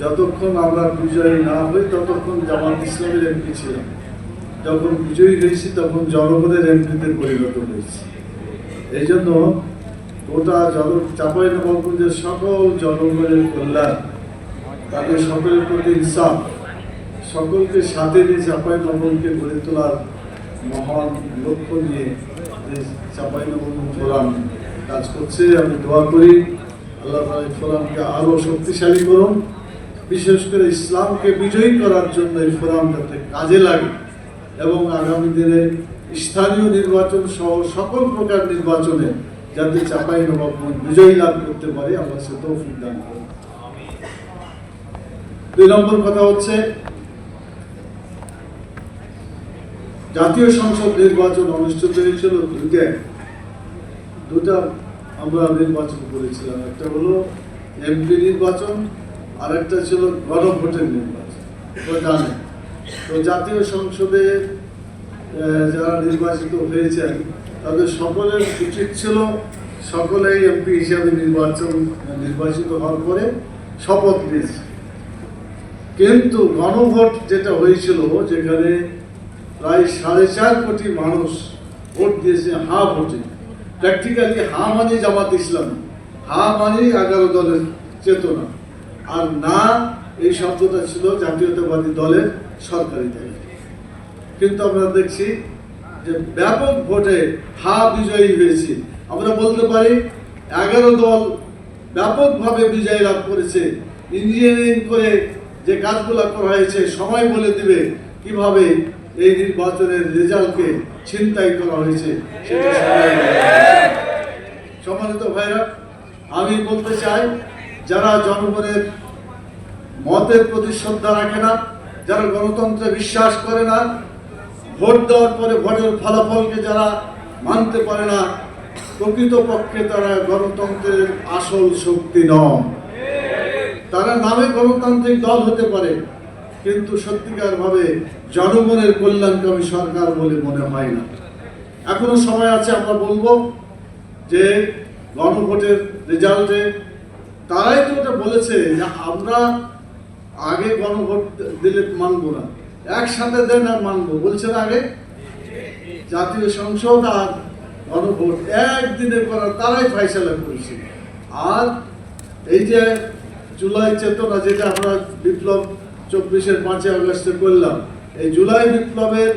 যতক্ষণ আমরা বিজয়ী না হই ততক্ষণ জামাত ইসলামের এমপি ছিলাম, যখন বিজয়ী হয়েছি তখন জনগণের এমপিতে পরিণত হয়েছি। এই জন্য গোটা চাঁপাইনবাবগঞ্জের সকল জনগণের কল্যাণ, তাদের সকলের প্রতি ইনসাফ, সকলকে সাথে নিয়ে চাঁপাইনবাবগঞ্জকে গড়ে তোলার মহান লক্ষ্য নিয়ে যে চাঁপাইনবাবগঞ্জ ফোরাম কাজ করছে। আমি দোয়া করি আল্লাহ তাআলা ফোরামকে আরো শক্তিশালী করুন, বিশেষ করে ইসলামকে বিজয়ী করার জন্য এই ফোরাম যাতে কাজে লাগে এবং আগামী দিনে স্থানীয় নির্বাচন সহ সকল প্রকার নির্বাচনে যাতে চাঁপাইনবাবগঞ্জ বিজয়ী লাভ করতে পারে, আল্লাহ সে তৌফিক দান করুন। 2 নম্বর কথা হচ্ছে, জাতীয় সংসদ নির্বাচন অনুষ্ঠিত হয়েছিল দুটা আমরা নির্বাচন করেছিলাম, একটা হলো এমপি নির্বাচন আর একটা ছিল গণভোটের নির্বাচন। জানেন তো জাতীয় সংসদে যারা নির্বাচিত হয়েছেন তাদের সকলের উচিত ছিল সকলেই এমপি হিসাবে নির্বাচিত হওয়ার পরে শপথ নিয়েছে। কিন্তু গণভোট যেটা হয়েছিল, যেখানে প্রায় 4.5 কোটি মানুষ ভোট দিয়েছে হা ভোটে, প্র্যাকটিক্যালি হা মানে জামাত ইসলাম, হা মানে 11 দলের চেতনা, আর না এই শব্দটা ছিল জাতীয়তাবাদী দলের সরকারি দল। কিন্তু আমরা দেখছি যে ব্যাপক ভোটে হা বিজয়ী হয়েছে। আমরা বলতে পারি 11 দল ব্যাপকভাবে বিজয় লাভ করেছে। ইঞ্জিনিয়ারিং করে যে কাজগুলো করা হয়েছে সময় বলে দিবে কিভাবে এই নির্বাচনের রেজাল্টকে ছিনতাই করা হয়েছে সেটা সবাই। সম্মানিত ভাইরা, আমি বলতে চাই, যারা জনগণের মতের প্রতি শ্রদ্ধা রাখে না, যারা গণতন্ত্রে বিশ্বাস করে না, ভোট দেওয়ার পরে ভোটের ফলাফলকে যারা মানতে পারে না, প্রকৃতপক্ষে তারা গণতন্ত্রের আসল শক্তি নয়। তারা নামে গণতান্ত্রিক দল হতে পারে, কিন্তু সত্যিকার ভাবে জনগণের কল্যাণকামী সরকার বলে মনে হয় না। এখনো সময় আছে, আমরা বলবো যে গণভোটের রেজাল্টে তারাই তো এটা বলেছে যে আমরা আগে গণভোট দিলে মানবো না, একসাথে দেন আর মানবো বলছে না। আগে জাতীয় সংসদ আর গণভোট একদিনে করার তারাই ফয়সালা করেছে। আর এই যে জুলাই চেতনা, যেটা আমরা বিপ্লব 24-এর 5 আগস্টে করলাম, এই জুলাই বিপ্লবের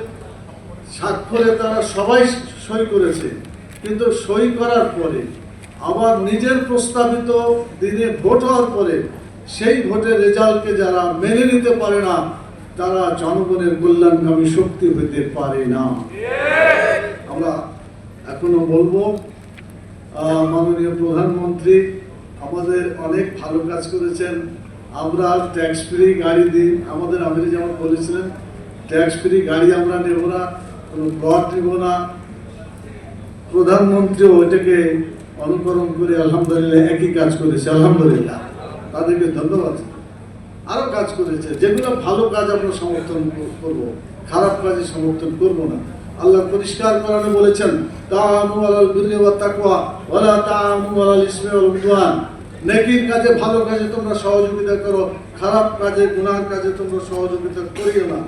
স্বাক্ষরে তারা সবাই সই করেছে, কিন্তু সই করার পরে আবার নিজের প্রস্তাবিত দিনে ভোট হওয়ার পরে সেই ভোটের রেজাল্টকে যারা মেনে নিতে পারে না, তারা জনগণের কল্যাণকামী শক্তি হতে পারে না। আমরা এখনো বলবো, মাননীয় প্রধানমন্ত্রী আমাদের অনেক ভালো কাজ করেছেন। আমরা ট্যাক্স ফ্রি গাড়ি দিই, আমাদের আমির যেমন বলেছিলেন ট্যাক্স ফ্রি গাড়ি আমরা নেব না, কোনো প্লট নেব না। প্রধানমন্ত্রীও ওইটাকে অনুকরণ করে আলহামদুলিল্লাহ একই কাজ করেছে, আলহামদুলিল্লাহ তাদেরকে ধন্যবাদ। আরো কাজ করেছে, যেগুলো ভালো কাজ আমরা সমর্থন করব, খারাপ কাজে সমর্থন করব না। আল্লাহ পরিষ্কার কোরআনে বলেছেন, তাআনু আলাল বিররি ওয়াত তাকওয়া ওয়া লা তাআনু আলাল ইসমি ওয়াল উদওয়ান। নেকির কাজে, ভালো কাজে তোমরা সহযোগিতা করো, খারাপ কাজে, গুনাহের কাজে তোমরা সহযোগিতা করিও না।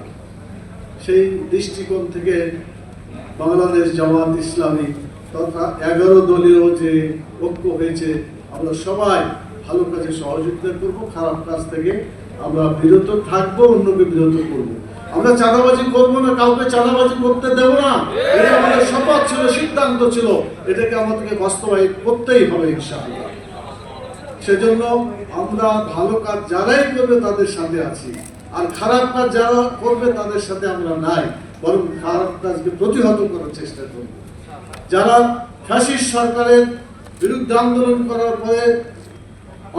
সেই দৃষ্টিকোণ থেকে বাংলাদেশ জামাত ইসলামী তথা 11 দলীয় যে ঐক্য হয়েছে, আমরা সবাই ভালো কাজে সহযোগিতা করব, খারাপ কাজ থেকে আমরা বিরত থাকবো, অন্যকে বিরত করব। আমরা চাঁদাবাজি করবো না, কাউকে চাঁদাবাজি করতে দেব না, এটা আমাদের শপথ ছিল, সিদ্ধান্ত ছিল, এটাকে আমাদেরকে বাস্তবায়ন করতেই হবে ইনশাআল্লাহ। সেজন্য আমরা ভালো কাজ যারাই করবে তাদের সাথে আছি, আর খারাপ কাজ যারা করবে তাদের সাথে আমরা নাই, বরং খারাপ কাজকে প্রতিহত করার চেষ্টা করব। যারা ফ্যাসিস্ট সরকারের বিরুদ্ধে আন্দোলন করার পরে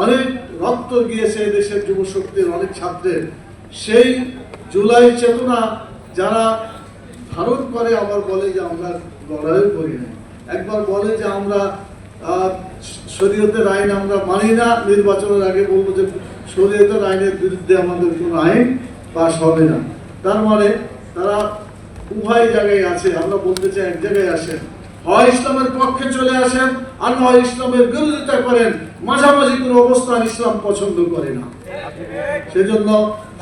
অনেক রক্ত গিয়েছে দেশের যুব শক্তির, অনেক ছাত্রের, সেই জুলাই চেতনা যারা ধারণ করে, আবার বলে যে আমরা লড়াইও করি না, একবার বলে যে আমরা শরীয়তের আইন আমরা মানি না, নির্বাচনের আগে বলবো যে শরীয়তের আইনের বিরুদ্ধে আমাদের কোনো আইন পাস হবে না। তার মানে তারা উভয় জায়গায় আছে। আমরা বলতে চাই, এক জায়গায় আসেন, হয় ইসলামের পক্ষে চলে আসেন, আর নয় ইসলামের বিরোধিতা করেন, মাঝামাঝি কোনো অবস্থান ইসলাম পছন্দ করে না। সেজন্য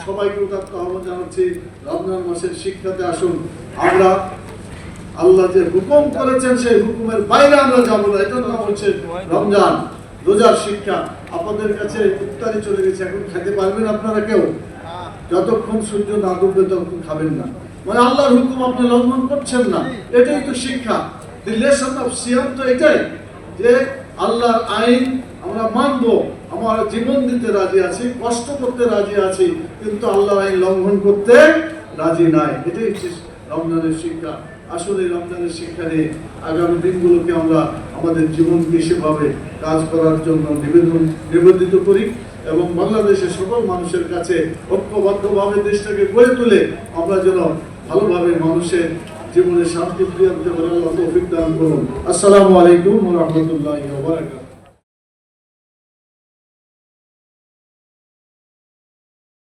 সবাইকে উদাত্ত আহ্বান জানাচ্ছি, রমজান মাসের শিক্ষাতে আসুন। আমরা আল্লাহ যে হুকুম করেছেন সেই হুকুমের বাইরে আমরা যাবো না। এটার নাম হচ্ছে রমজান, রোজার শিক্ষা। আপনাদের কাছে ইফতারি চলে গেছে, এখন খেতে পারবেন আপনারা কেউ? যতক্ষণ সূর্য না ডুববে ততক্ষণ খাবেন না, মানে আল্লাহর হুকুম আপনি লঙ্ঘন করছেন না। এটাই তো শিক্ষা। দি লেসন অফ সিয়াম তো এটাই, যে আল্লাহর আইন আমরা মানবো, আমরা জীবন দিতে রাজি আছি, কষ্ট করতে রাজি আছি, কিন্তু আল্লাহর আইন লঙ্ঘন করতে রাজি নাই। এটাই হচ্ছে রমজানের শিক্ষা। আসলে রমজানের শিক্ষা নিয়ে আগামী দিনগুলোকে আমরা আমাদের জীবনকে সেভাবে কাজ করার জন্য নিবেদিত করি এবং বাংলাদেশের সকল মানুষের কাছে ঐক্যবদ্ধভাবে দেশটাকে গড়ে তুলে আমরা যেন ভালোভাবে মানুষের জীবনে শান্তি ফিরিয়ে আনতে পারি। আল্লাহ তৌফিক দান করুন। আসসালামু আলাইকুম ওয়া রাহমাতুল্লাহি ওয়া বারাকাতুহু।